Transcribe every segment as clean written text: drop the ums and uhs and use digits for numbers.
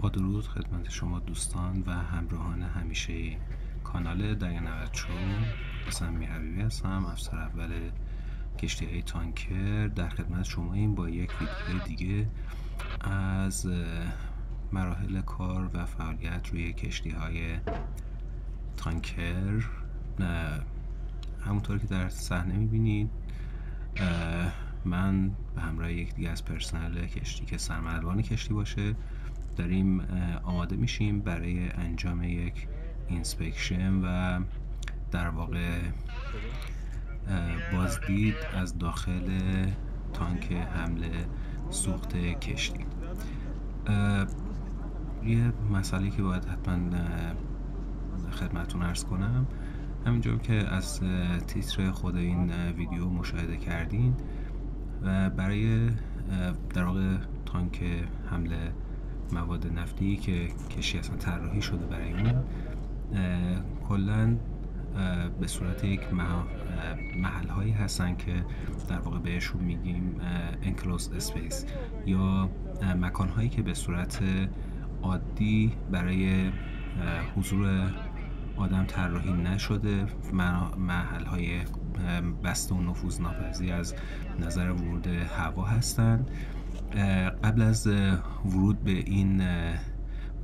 با درود خدمت شما دوستان و همراهان همیشه کانال دریانورد. سمی حبیبی هستم، افسر اول کشتی‌های تانکر. در خدمت شما این با یک ویدیو دیگه از مراحل کار و فعالیت روی کشتی‌های تانکر. همونطور که در صحنه می‌بینید من به همراه یک دیگه از پرسنل کشتی که سرمربان کشتی باشه داریم آماده میشیم برای انجام یک اینسپکشن و در واقع بازدید از داخل تانک حمل سوخت کشتی. یه مسئله که باید حتما خدمتتون عرض کنم، همینجور که از تیتر خود این ویدیو مشاهده کردین، برای در واقع تانک حمل مواد نفتی که کشتی اصلا طراحی شده برای اون، کلا به صورت یک محل هایی هستن که در واقع بهشون میگیم enclosed space یا مکان هایی که به صورت عادی برای حضور آدم طراحی نشده، محل های بسته و نفوذ ناپذیر از نظر ورود هوا هستند. قبل از ورود به این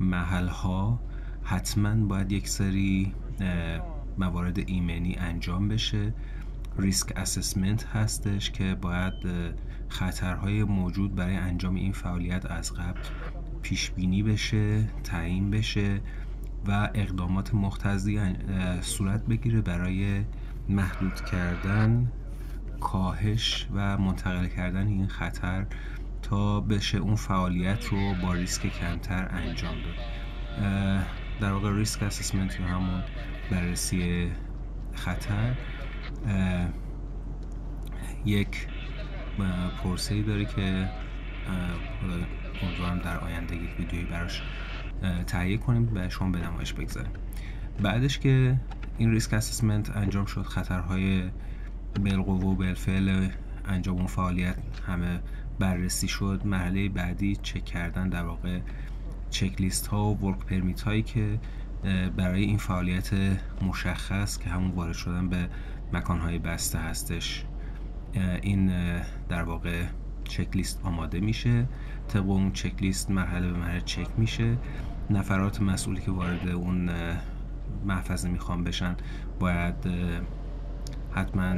محل ها حتما باید یک سری موارد ایمنی انجام بشه. ریسک اسسمنت هستش که باید خطرهای موجود برای انجام این فعالیت از قبل پیش بینی بشه، تعیین بشه و اقدامات مقتضی صورت بگیره برای محدود کردن، کاهش و منتقل کردن این خطر تا بشه اون فعالیت رو با ریسک کمتر انجام داد. در واقع ریسک اسسمنت یا همون بررسی خطر یک پرسه‌ای داره که امیدوارم در آینده یک ویدیویی براش تهیه کنیم و شما به نمایش بگذاریم. بعدش که این ریسک اسسمنت انجام شد، خطرهای بالقوه و بالفعل انجام اون فعالیت همه بررسی شد، مرحله بعدی چک کردن در واقع چک لیست ها و ورک پرمیت هایی که برای این فعالیت مشخص که همون وارد شدن به مکان های بسته هستش، این در واقع چک لیست آماده میشه. طبق اون چک لیست مرحله به مرحله چک میشه. نفرات مسئولی که وارد اون محفظه میخوان بشن باید حتما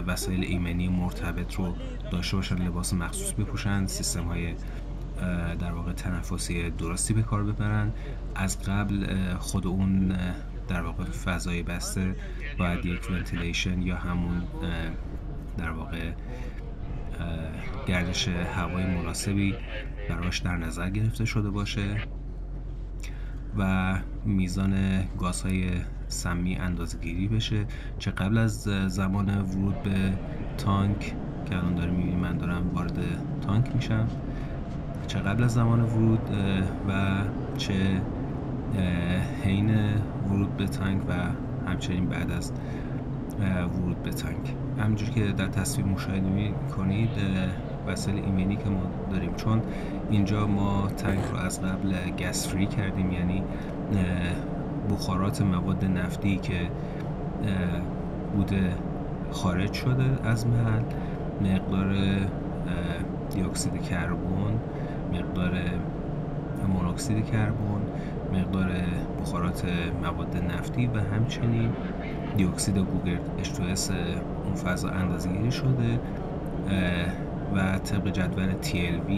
وسایل ایمنی مرتبط رو داشته باشن، لباس مخصوص بپوشن، سیستم های در واقع تنفسی درستی به کار ببرن. از قبل خود اون در واقع فضای بسته باید یک ونتیلیشن یا همون در واقع گردش هوای مناسبی براش در نظر گرفته شده باشه و میزان گازهای سمی اندازه‌گیری بشه، چه قبل از زمان ورود به تانک که الان داریم می‌بینیم من دارم وارد تانک میشم، چه قبل از زمان ورود و چه حین ورود به تانک و همچنین بعد از ورود به تانک. همونجور که در تصویر مشاهده می‌کنید وسایل ایمنی که ما داریم، چون اینجا ما تانک رو از قبل گس فری کردیم، یعنی بخارات مواد نفتی که بوده خارج شده از محل، مقدار دی اکسید کربن، مقدار مونوکسید کربن، مقدار بخارات مواد نفتی و همچنین دی اکسید گوگرد H2S اون فضا اندازه‌گیری شده و طبق جدول TLV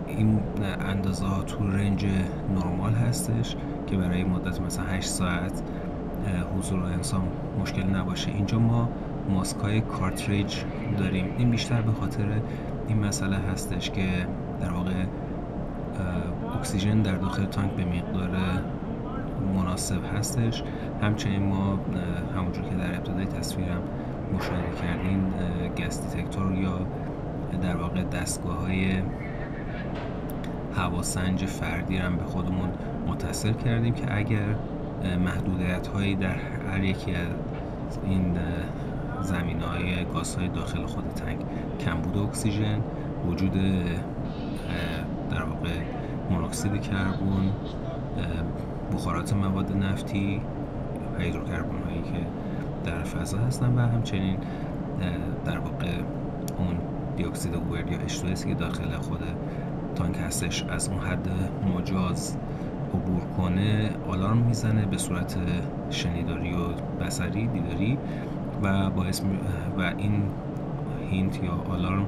این اندازه ها تو رنج نرمال هستش که برای مدت مثلا 8 ساعت حضور انسان مشکل نباشه. اینجا ما ماسک های کارتریج داریم، این بیشتر به خاطر این مسئله هستش که در واقع اکسیژن در داخل تانک به مقدار مناسب هستش. همچنین ما همونجور که در ابتدای تصویرم مشاهده کردین گس دیتکتور یا در واقع دستگاه های هواسنج فردی هم به خودمون متصل کردیم که اگر محدودیت هایی در هر یکی از این زمینه‌های گازهای داخل خود تانک، کمبود اکسیژن، وجود در واقع مونوکسید کربن، بخارات مواد نفتی، هیدروکربن هایی که در فضا هستن و همچنین در واقع اون دیوکسید گوگرد یا H2S که داخل خود تانک هستش از اون حد مجاز عبور کنه آلارم میزنه به صورت شنیداری و بصری دیداری و باعث و این هینت یا آلارم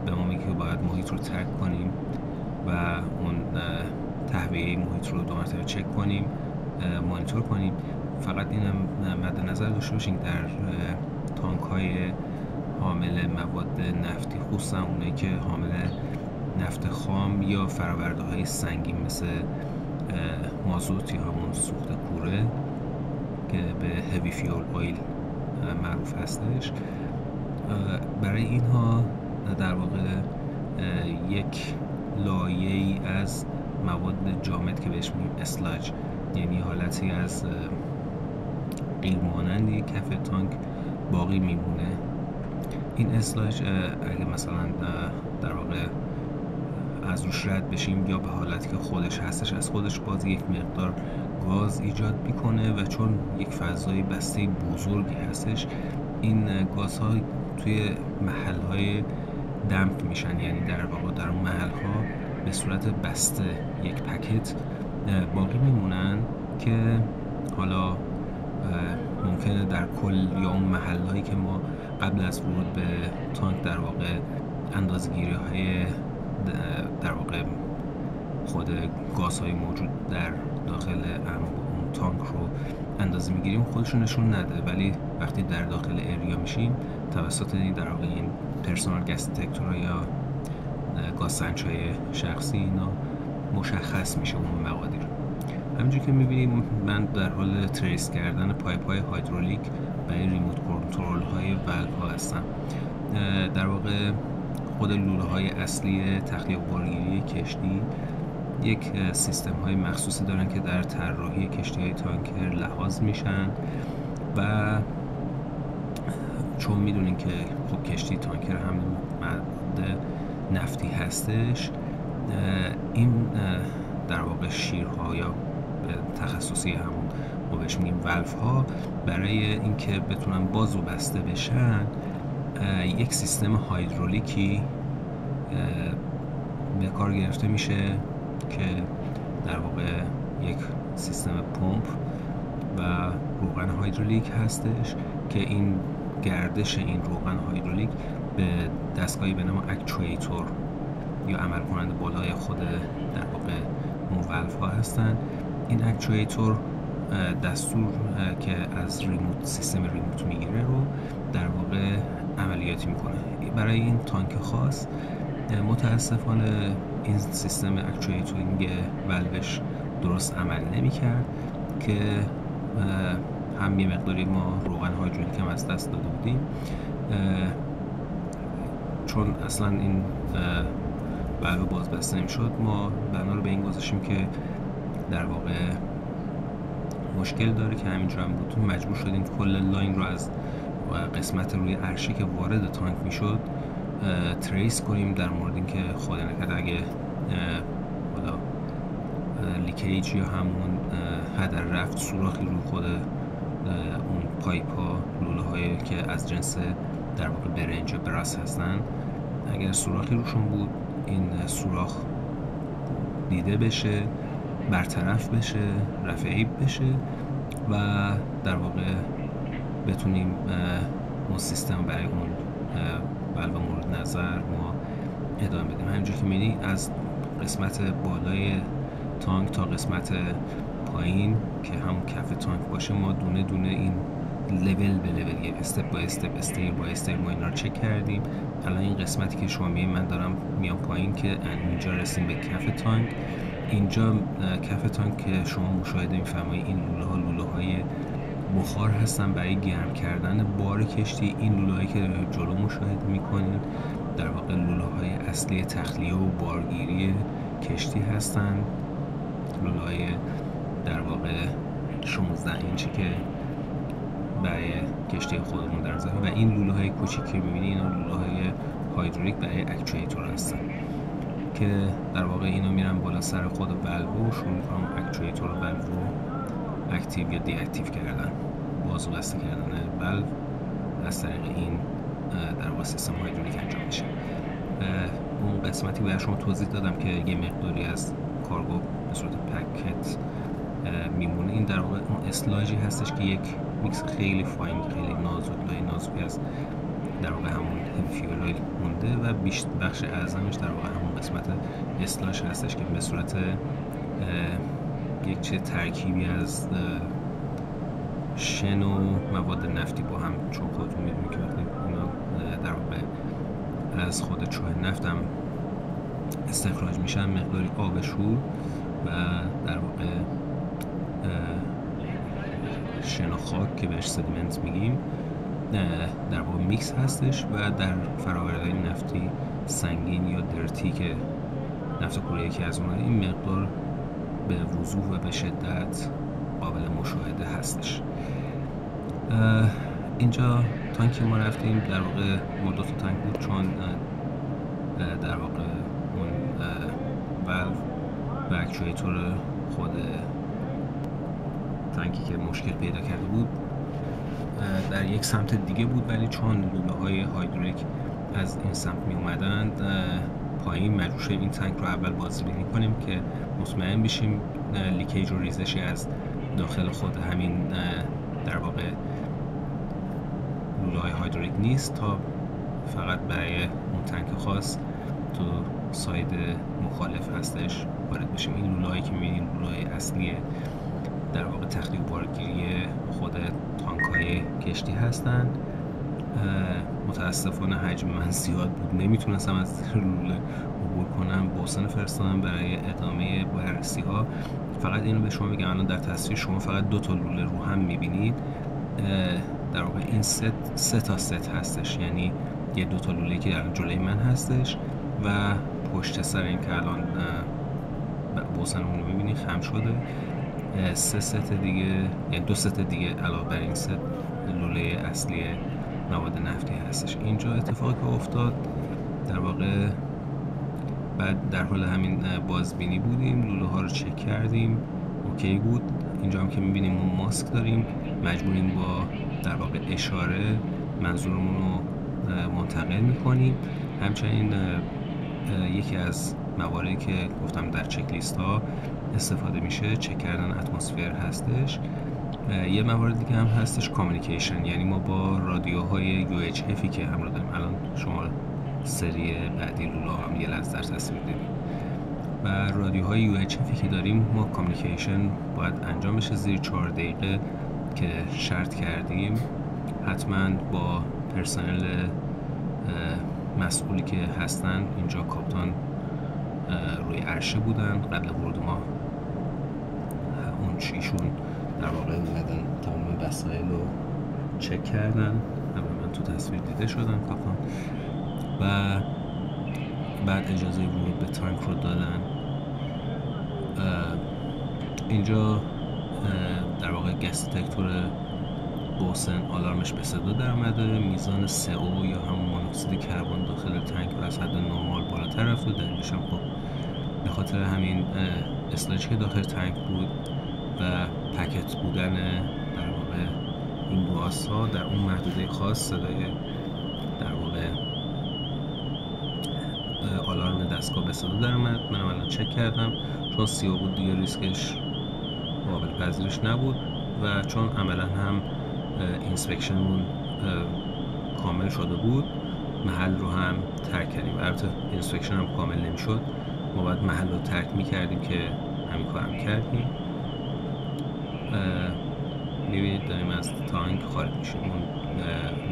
به ما میگه که باید محیط رو ترک کنیم و اون تهویه محیط رو 2 مرتبه چک کنیم، مانیتور کنیم. فقط اینم مد نظر داشته باشین در تانک های حامل مواد نفتی، خصوصا اونایی که حامل نفت خام یا فرآورده های سنگین مثل مازوت یا همون سوخت کوره که به هوی فیول اویل معروف هستش، برای اینها در واقع یک لایه‌ای از مواد جامد که بهش میگیم اسلاج، یعنی حالتی از قیر مانندی کف تانک باقی میمونه. این اسلاج اگه مثلا در واقع از روش رد بشیم یا به حالتی که خودش هستش از خودش باز یک مقدار گاز ایجاد میکنه و چون یک فضای بسته بزرگی هستش این گازها توی محلهای دمپ میشن، یعنی در واقع در اون محلها به صورت بسته یک پکت باقی میمونن که حالا ممکنه در کل یا اون محلهایی که ما قبل از ورود به تانک در واقع اندازه‌گیری های در واقع خود گازهای موجود در داخل اون تانک رو اندازه میگیریم خودشون نشون نده، ولی وقتی در داخل اریا میشیم توسط در واقع این پرسونال گاز دیتکتورها یا گاز سنج‌های شخصی اینا مشخص میشه اون مقادیر. همینجور که میبینیم من در حال تریس کردن پایپ های هایدرولیک برای ریموت کنترل های والو ها هستم. در واقع خود لوله های اصلی تخلیه و بارگیری کشتی یک سیستم های مخصوصی دارن که در طراحی کشتی های تانکر لحاظ میشن و چون میدونین که خب کشتی تانکر هم ماده نفتی هستش، این در واقع شیرها یا به تخصصی همون ما بهش میگیم والف ها برای اینکه بتونن باز و بسته بشن یک سیستم هایدرولیکی به کار گرفته میشه که در واقع یک سیستم پمپ و روغن هایدرولیک هستش که این گردش این روغن هایدرولیک به دستگاهی به نام اکچویتور یا عمل کننده بالای خود در واقع اون والف ها هستن. این اکچویتور دستور که از ریموت سیستم ریموت میگیره رو در واقع عملیاتی میکنه. برای این تانک خاص متاسفانه این سیستم اکچویتورینگ والوش درست عمل نمیکرد که هم یه مقداری ما روغن هایدرولیک هم از دست داده بودیم، چون اصلا این والو باز بسته نمیشد. ما بنا رو به این گذاشتیم که در واقع مشکل داره که همینجور هم بود، مجبور شدیم کل لاین رو از قسمت روی عرشی که وارد تانک میشد تریس کنیم در مورد اینکه خدا نکرده اگه حالا لیکیج یا همون هدر رفت سوراخی رو خود اون پایپ ها لوله هایی که از جنس در واقع برنج یا براس هستن اگر سوراخی روشون بود این سوراخ دیده بشه، برطرف بشه، رفع عیب بشه و در واقع بتونیم اون سیستم برای اون والو مورد نظر ما ادامه بدیم. همینجور که می‌بینی از قسمت بالای تانک تا قسمت پایین که همون کف تانک باشه ما دونه دونه این لول به لول یه استپ با استپ استیر با استیر ما اینا رو چک کردیم. الان این قسمتی که شما می‌بینید من دارم میام پایین که اینجا رسیم به کف تانک. اینجا کف تانک که شما مشاهده می‌فرمایید این لوله‌های بخار هستن برای گرم کردن بار کشتی. این لوله‌هایی که جلو مشاهده می‌کنید در واقع لوله‌های اصلی تخلیه و بارگیری کشتی هستن، لوله‌های در واقع 16 اینچی که برای کشتی خودمون در نظر و این لوله‌های کوچیکی که می‌بینید اینا لوله‌های هایدرولیک برای اکچویتور هستن که در واقع اینا میرن بالا سر خود ولو و شروع میکنن اکچویتور ولو رو اکتیو یا دی اکتیو کردن، باز و بسته کردن ولو از طریق این در واقع سیستم هایدرولیک انجام میشه. اون قسمتی برای شما توضیح دادم که یه مقداری از کارگو به صورت پکت میمونه. این در واقع اون اسلاجی هستش که یک میکس خیلی فاین، خیلی نازکی از در واقع همون فیول اویل مونده و بخش اعظمش در واقع همون قسمت اسلاج هستش که به صورت یک چه ترکیبی از شن و مواد نفتی با هم، چون خودتون میدونید که وقتی اینا در واقع از خود چاه نفت هم استخراج میشن، مقداری آب شور و در واقع شن و خاک که بهش سدیمنت میگیم در واقع میکس هستش و در فراوردهای نفتی سنگین یا درتی که نفت کوره یکی از اونها، این مقدار به وضوح و به شدت قابل مشاهده هستش. اینجا تانکی ما رفتیم، در واقع ما 2 تا تانک بود، چون در واقع اون ولو و اکچویتور خود تانکی که مشکل پیدا کرده بود در یک سمت دیگه بود، ولی چون لوله های هایدرولیک از این سمت می اومدند پایین، مجبور شدیم این تانک رو اول بازبینی کنیم که مطمئن بشیم لیکیج و ریزشی از داخل خود همین در واقع لوله های هایدرولیک نیست، تا فقط برای اون تانک خاص تو ساید مخالف هستش وارد بشیم. این لوله هایی که میبینیم لوله های اصلی در واقع تخلیه و بارگیری خود تانک های کشتی هستن. متاسفانه حجم من زیاد بود، نمیتونستم از لوله عبور کنم، بوسن فرستادم برای ادامه بررسی ها. فقط اینو به شما بگم، الان در تصویر شما فقط 2 تا لوله رو هم میبینید، در واقع این سه تا ست هستش، یعنی یه 2 تا لوله که الان جلوی من هستش و پشت سر این که الان بوسنمون رو میبینید خم شده 3 ست دیگه، یعنی 2 ست دیگه علاوه بر این ست لوله اصلی مواد نفتی هستش. اینجا اتفاقی که افتاد در واقع بعد در حال همین بازبینی بودیم، لوله ها رو چک کردیم، اوکی بود. اینجا هم که میبینیم ما ماسک داریم، مجبوریم با در واقع اشاره منظورمون رو منتقل میکنیم. همچنین یکی از مواردی که گفتم در چک لیست ها استفاده میشه چک کردن اتمسفر هستش. یه موارد دیگه هم هستش کامیونیکیشن، یعنی ما با رادیوهای UHF که همراه داریم، الان شما سری بعدی لولا هم یه لحظه در تصویر دیدیم، و رادیوهای UHF که داریم ما کامیونیکیشن باید انجام بشه زیر 4 دقیقه که شرط کردیم. حتما با پرسنل مسئولی که هستن، اینجا کاپتان روی عرشه بودن قبل ورود ما، اون ایشون در واقع اومدن تمام وسایل رو چک کردن، من تو تصویر دیده شدن کاپتان، و بعد اجازه ورود به تانک رو دادن. اینجا در واقع گس دتکتور بوسن آلارمش به صدا در اومده، میزان CO یا همون مونوکسید کربن داخل تانک رو از حد نرمال بالاتر رفته. دلیلش هم خب به خاطر همین اسلاجی که داخل تانک بود و پکت بودن در واقع این گاز ها در اون محدوده خاص صدای در واقع آلارم دستگاه به صدا در اومد. منم الان چک کردم، چون CO بود دیگه ریسکش قابل پذیرش نبود و چون عملا هم اینسپکشنمون کامل شده بود محل رو هم ترک کردیم. البته اینسپکشن هم کامل نمیشد، ما باید محل رو ترک میکردیم که همین کارم کردیم. میبینید داریم از تانک خارج میشیم. اون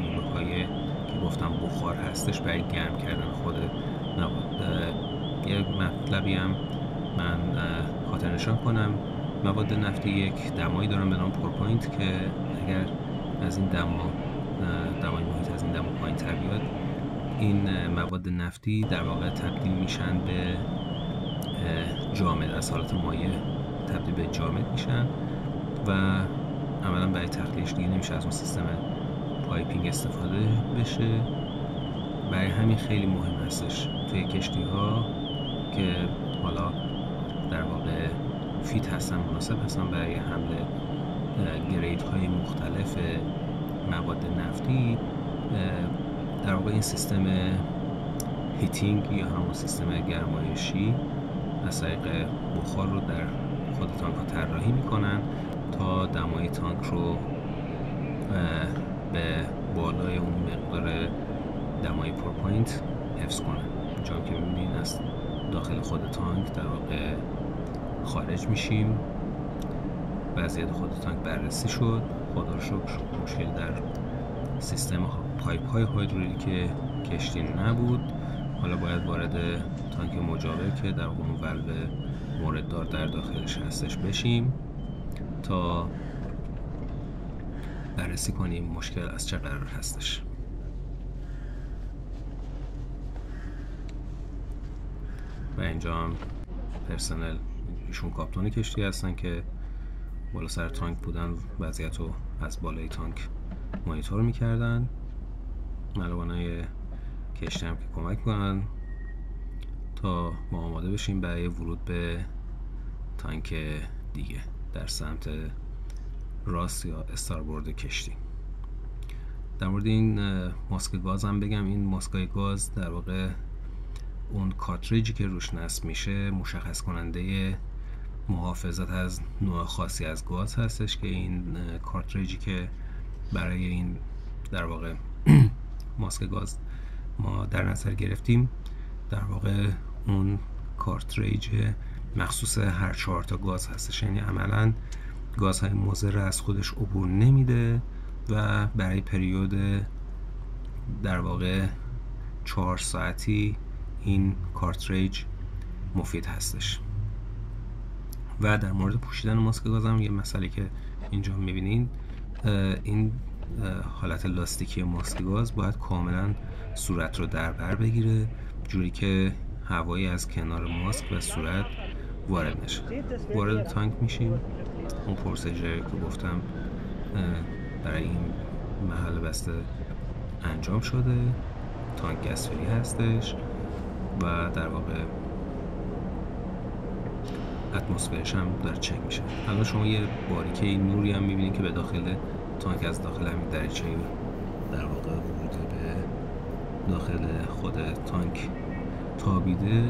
لوله های که گفتم بخار هستش برای گرم کردن خود مواد. یه مطلبی هم من خاطر نشان کنم، مواد نفتی یک دمایی دارن به نام پورپوینت که اگر از این دمای محیط از این دما پایین تر بیاد، این مواد نفتی در واقع تبدیل میشن به جامد، از حالت مایع تبدیل به جامد میشن و عملا برای تخلیهش دیگه نمیشه از اون سیستم پایپینگ استفاده بشه. برای همین خیلی مهم هستش توی کشتی ها که حالا در واقع فیت هستن، مناسب هستن برای حمل گریدهای مختلف مواد نفتی، در واقع این سیستم هیتینگ یا همون سیستم گرمایشی از طریق بخار رو در خود تانک ها طراحی میکنن تا دمای تانک رو به بالای اون مقدار دمای پورپوینت حفظ کنن. چون که میبینین از داخل خود تانک در واقع خارج میشیم. وضعیت خود تانک بررسی شد، خدا رو شکر مشکل در سیستم پایپ های هایدرولیک کشتی نبود. حالا باید وارد تانک مجاور که در واقع اون والو مورددار در داخلش هستش بشیم تا بررسی کنیم مشکل از چه قرار هستش. و اینجا هم پرسنل، ایشون کاپتان کشتی هستن که بالا سر تانک بودن، وضعیت رو از بالای تانک مانیتور میکردن. ملوانای کشتی هم که کمک کنن تا ما آماده بشیم برای ورود به تانک دیگه در سمت راست یا استاربورد کشتی. در مورد این ماسک گاز هم بگم، این ماسکای گاز در واقع اون کارتریجی که روش نصب میشه مشخص کننده محافظت از نوع خاصی از گاز هستش که این کارتریجی که برای این در واقع ماسک گاز ما در نظر گرفتیم در واقع اون کارتریج مخصوص هر 4 تا گاز هستش، یعنی عملاً گازهای مضر از خودش عبور نمیده و برای پریود در واقع 4 ساعتی این کارتریج مفید هستش. و در مورد پوشیدن ماسک گاز هم یه مسئله که اینجا میبینین، این حالت لاستیکی ماسک گاز باید کاملا صورت رو در بر بگیره، جوری که هوایی از کنار ماسک و صورت وارد نشه. وارد تانک میشیم، اون پروسیجر که گفتم برای این محل بسته انجام شده. تانک گس فری هستش و در واقع اتمسفرش هم داره چک میشه. الان شما یه باریکه نوری هم میبینید که به داخل تانک از داخل همین دریچه در واقع ورود به داخل خود تانک تابیده.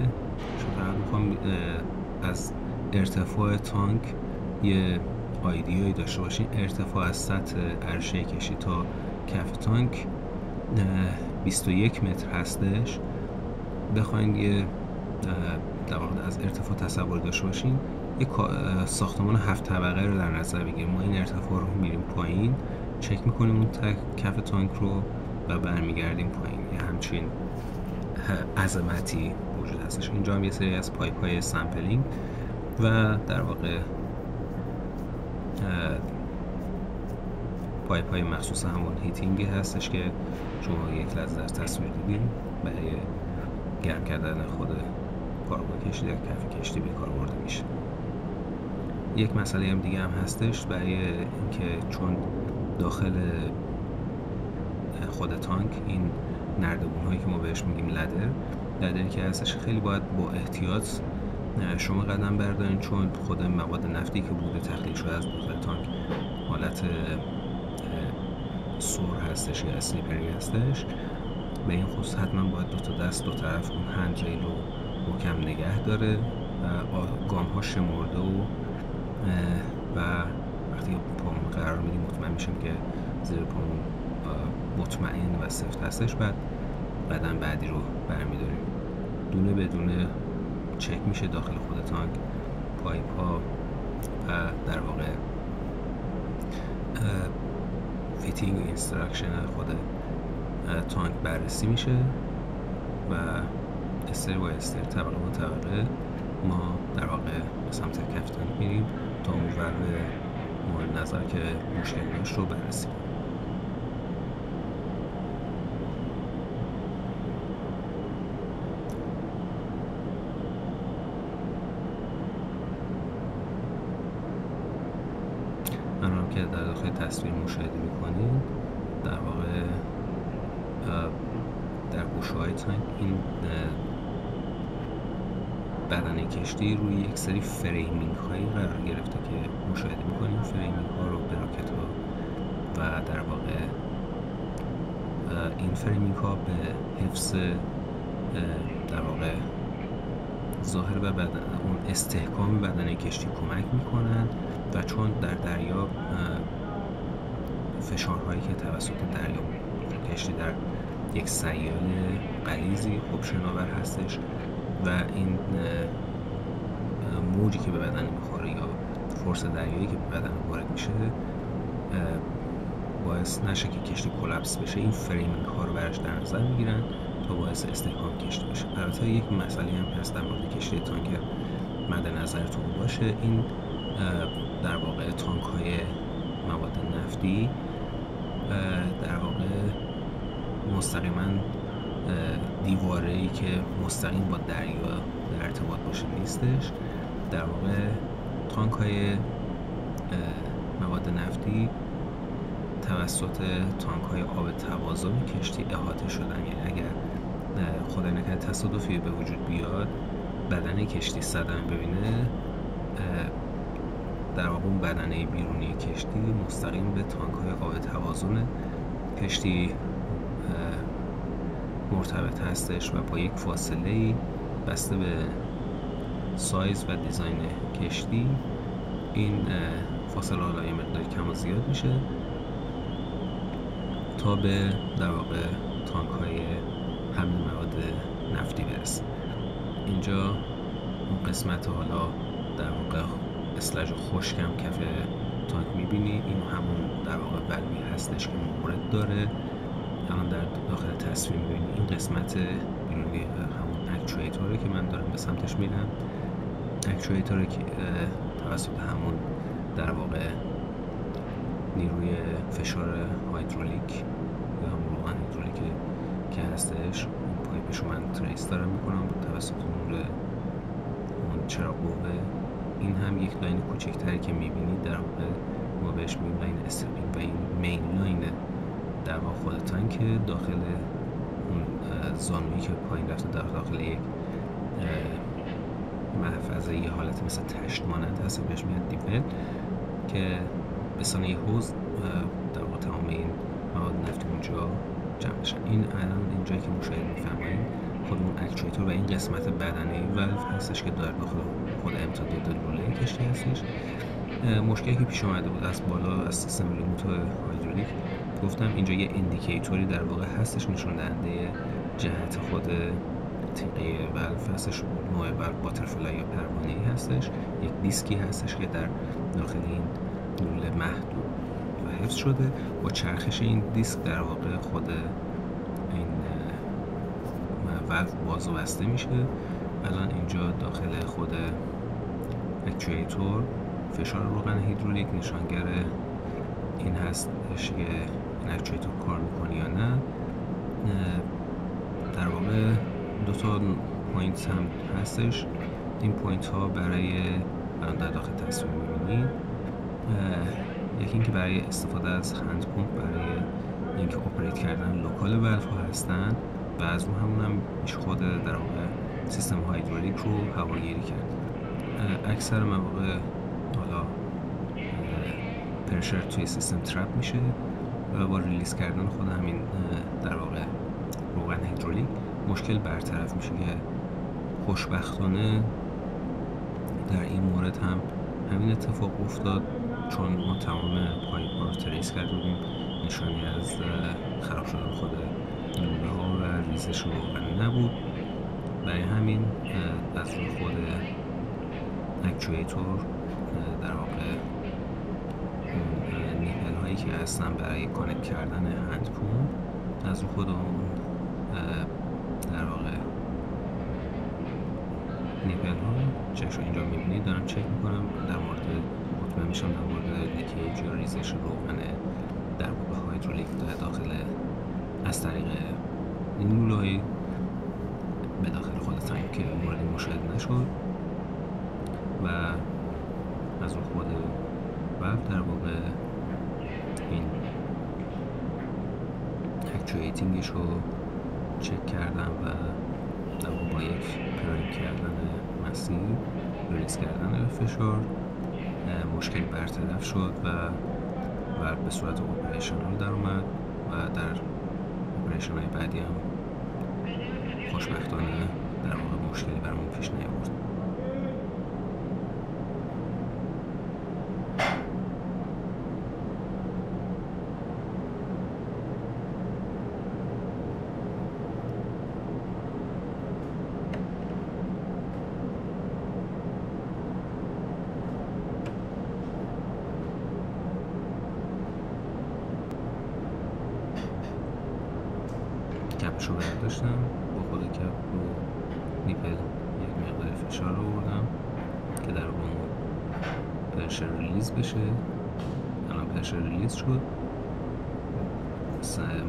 چون فقط میخوام از ارتفاع تانک یه آیدیایی داشته باشین. ارتفاع از سطح عرشه کشتی تا کف تانک 21 متر هستش. بخواین یه در واقع از ارتفاع تصور داشته باشین، یک ساختمان 7 طبقه رو در نظر بگیریم. ما این ارتفاع رو میریم پایین، چک میکنیم اون کف تانک رو و برمیگردیم پایین. یه همچین عظمتی وجود هستش. اینجا هم یه سری از پایپ های سامپلینگ و در واقع پایپ های مخصوص همون هیتینگی هستش که شما یک لحظه در تصویر دیدین برای گرم کردن خود کارگاه کشتی در کف کشتی به کار برده میشه. یک مسئله هم دیگه هم هستش برای اینکه چون داخل خود تانک این نردبون هایی که ما بهش میگیم لدری که هستش، خیلی باید با احتیاط شما قدم بردارین، چون خود مواد نفتی که بوده تخلیه شده از داخل تانک حالت سور هستش یا اسلیپری هستش. به این خصوص حتما باید دو تا دست دو طرف اون هند ریل رو محکم نگه داره و گام ها شمرده و وقتی پامون قرار میدیم مطمئن میشیم که زیر پامون مطمئن و سفت هستش. بعد قدم بعدی رو برمیداریم. دونه به دونه چک میشه داخل خود تانک، پایپ ها و در واقع فیتینگ اینستراکشن خود تانک بررسی میشه و استر با استر، طبقه با طبقه ما در واقع به سمت کف تانک میریم تا اون والو مورد نظر که مشکل داشت رو بررسی کنیم. منم که در داخل تصویر مشاهده میکنید در واقع در گوشه های تانک این بدنه کشتی روی یک سری فریمینگ هایی قرار گرفته که مشاهده میکنیم فریمینگ ها رو، براکت ها و در واقع این فریمینگ ها به حفظ در واقع ظاهر و اون استحکام بدنه کشتی کمک میکنن و چون در دریا فشارهایی که توسط دریا کشتی در یک سیال غلیظی خوب شناور هستش و این موجی که به بدن میخوره یا فرس دریایی که به بدن وارد میشه باعث نشه که کشتی کلاپس بشه. این فریمینگ ها رو براش در نظر میگیرن تا باعث استحکام کشتی بشه. البته یک مسئله هم هست در مورد کشتی تانکر مد نظرتون باشه، این در واقع تانک های مواد نفتی در واقع مستقیما دیواره‌ای که مستقیم با دریا در ارتباط باشه نیستش. در واقع تانک های مواد نفتی توسط تانک های آب توازن کشتی احاطه شدن، یعنی اگر خدای نکرده تصادفی به وجود بیاد بدنه کشتی صدمه ببینه، در واقع اون بدنه بیرونی کشتی مستقیم به تانک های آب توازن کشتی مرتبط هستش و با یک فاصله بسته به سایز و دیزاین کشتی این فاصله حالا یه مقداری کم و زیاد میشه تا به در واقع تانک های حمل مواد نفتی برسه. اینجا اون قسمت حالا در واقع اسلج خشکم کف تانک میبینی، این همون در واقع بلوی هستش که مورد داره. الان در داخل تصویر میبینی این قسمت بیرونی همون اکچویتوره که من دارم به سمتش میرم. اکچویتوره که توسط همون در واقع نیروی فشار هایدرولیک یا همون روغن هیدرولیک که هستش، اون پایپشو من تریس دارم میکنم توسط نور اون چراغ قوه. این هم یک لاین کوچکتری که میبینید در واقع ما بهش میگیم لاین استرپینگ و این مین لاین در واقع خود تانک داخل اون زانویی که پایین رفته در داخل یک محفظه یه حالت مثل تشت مانند هست بهش میگن دیول که به سانه حوض در واقع تمام این مواد نفتی اونجا جمع بشن. این الان اینجایی که مشاهده می‌فرمایید خود اون اکچویتور و این قسمت بدنه والو هستش که در داخل خود امتداد لوله کشتی هستش. مشکلی که پیش اومده بود از بالا از سیستم ریموت هایدرولیک گفتم اینجا یه ایندیکیتوری در واقع هستش نشون دهنده جهت خود تیغه والو هستش. نوع والو باترفلای یا پروانه‌ای هستش، یک دیسکی هستش که در داخل این لوله محدود و حفظ شده. با چرخش این دیسک در واقع خود این والو باز و بسته میشه. الان اینجا داخل خود اکچویتور فشار روغن هیدرولیک نشانگر این هستش که این اکچویتور کار میکنه یا نه. در واقع دو تا پوینت هم هستش. این پوینت ها برای الان در داخل تصویر میبینید، یکی اینکه برای استفاده از هند پمپ برای اینکه اپریت کردن لوکال والو ها هستن و از اون همون هم میشه خود در واقع سیستم هایدرولیک رو هواگیری کرد. اکثر مواقع حالا پرشر توی سیستم ترپ میشه و با ریلیز کردن خود همین در واقع روغن هیدرولیک مشکل برطرف میشه که خوشبختانه در این مورد هم همین اتفاق افتاد، چون ما تمام پایپ ها رو تریس کرده بودیم، نشانی از خراب شدن خود لوله ها و ریزش روغن نبود. برای همین از روی خود اکچویتور در واقع نیپل هایی که هستن برای کانکت کردن هند پمپ از روی خود اون در واقع نیپل ها چکشو اینجا میبینید دارم چک میکنم در مورد مطمئن میشم در مورد لیکیج یا ریزش روغن در واقع هایدرولیک داخل از طریق این لوله هایی به داخل خود تانک که موردی مشاهده نشد و از اون خود والو در واقع این اکچویتینگش رو چک کردم و در واقع با یک پرینگ کردن مسیر ریلیز کردن فشار مشکل برطرف شد و به صورت اپریشنال در اومد و در اپریشن های بعدی هم خوشبختانه در واقع مشکلی برامون پیش نیاورد. کپشو برداشتم، با خود کپ رو نیپل یک مقدار فشار رو آوردم که در واقع پرشر ریلیز بشه. الان پرشر ریلیز شد،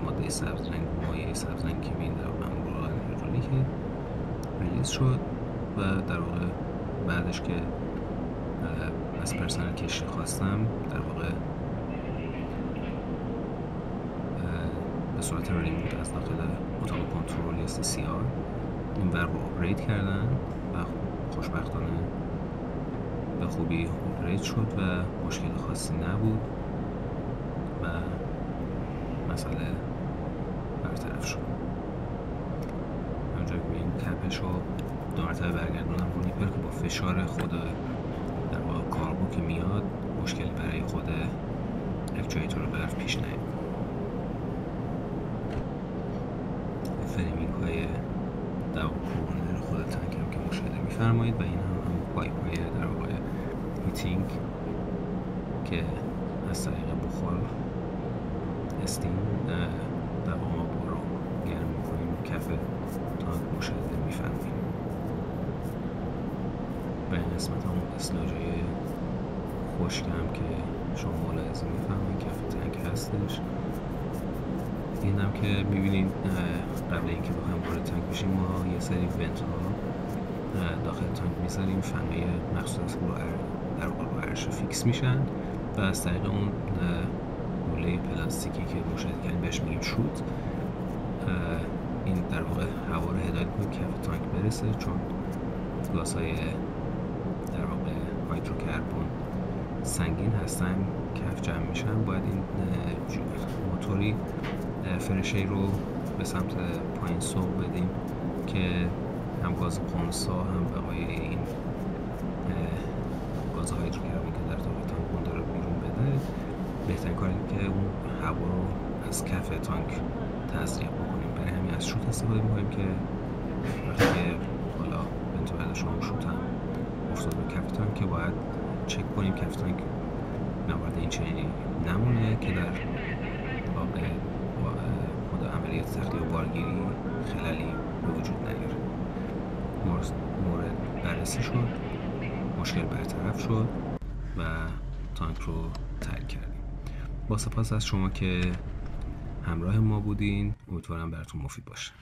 ماده سبز رنگ، مایع سبز رنگ که می‌بینید در واقع انبوه هیدرولیک ریلیز شد و در واقع بعدش که از پرسنل کشتی خواستم در واقع به صورت ریموت از داخل اتاق کنترل یا CCR این ور رو آپریت کردن و خوشبختانه به خوبی آپریت شد و مشکل خاصی نبود و مسئله برطرف شد. همونجا که این کپش رو دو مرتبه برگردونم رو نیپل که با فشار خود در واقع کارگو که میاد مشکلی برای خود اکچویتور برف پیش نیاد. فریمینگ های در واقع کورنر خود تانک هم که مشاهده می‌فرمایید و این هم پایپ های در واقع هیتینگ که از طریق بخار استیم در واقع ما بارو گرم می‌کنیم کف تانک مشاهده می‌فرمایید. و این قسمت هم اسلاجای خشک هم که شما ملاحظه می‌فرمایید کف تانک هستش. این هم که می‌بینید قبل اینکه بخوایم وارد تانک بشیم ما یه سری ونت ها داخل تانک می‌ذاریم، فنای مخصوص رو در واقع رو عرش فیکس میشن و از طریق اون لوله پلاستیکی که مشاهده کردیم بهش میگیم شوت، این در واقع هوا رو هدایت می‌کنه کف تانک برسه، چون گازهای در واقع هیدروکربن سنگین هستن کف جمع میشن. باید این موتوری فرشی رو به سمت پایین سوق بدیم که هم گاز خنثی هم بقای این گاز هیدروکربن که در داخل تانک مونده رو بیرون بده. بهترین کاری که اون هوا رو از کف تانک تزریق بکنیم. برای همین از شوت استفاده می‌کنیم که وقتی که حالا بنت شما شوت هم افتاد به کف تانک که باید چک کنیم کف تانک موارد این چنینی نمونه که در واقع خود عملیات سختی و بارگیری خلالی به وجود نیاره. مورد بررسی شد، مشکل برطرف شد و تانک رو ترک کردیم. با سپاس از شما که همراه ما بودین، امیدوارم براتون مفید باشه.